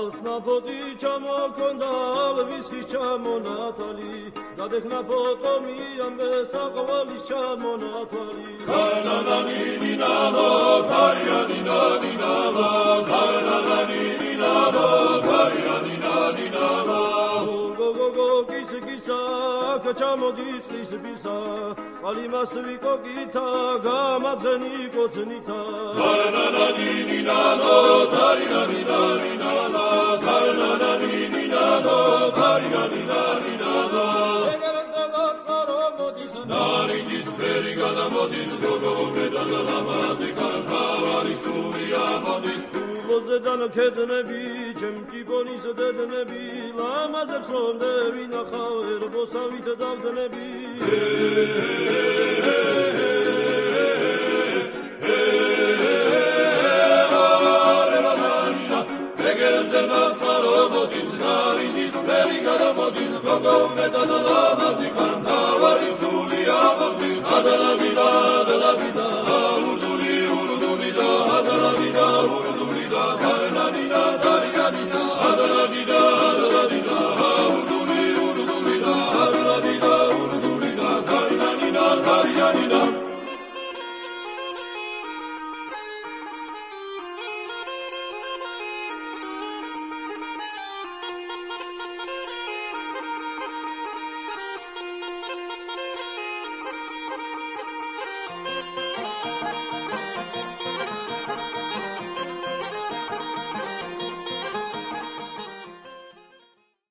ალსნაფოდი ჩამოქონდა ალვისის ჩამონათალი გადეხნა ფოტომი ამბე საყვალის ჩამონათალი ქარნანანინინავო ქარიანინანინავო ქარნანანინინავო ქარიანინანინავო გოგოგო გისა ჩამოდი წყლის ბისა წყალი მას ვიკოგითა გამაძენი კოცნითა ქარნანანინინავო ქარიანინანინავო ქარნანანინინავო ქარიანინანინავო ნარიჯის ფერი გადამოდის გოგო მეტადა ლამაზი კარკავარი სულია მოდის ულოზედან ქედნები ჩემჭიბონის დედნები ლამაზებს რომდები ნახავ ერბოსავით დავდნები ეგერზე ნახარო მოდის ნარიჯის ფერი გადამოდის გოგო მეტადა ლამაზი კარკავარი სულია მოდის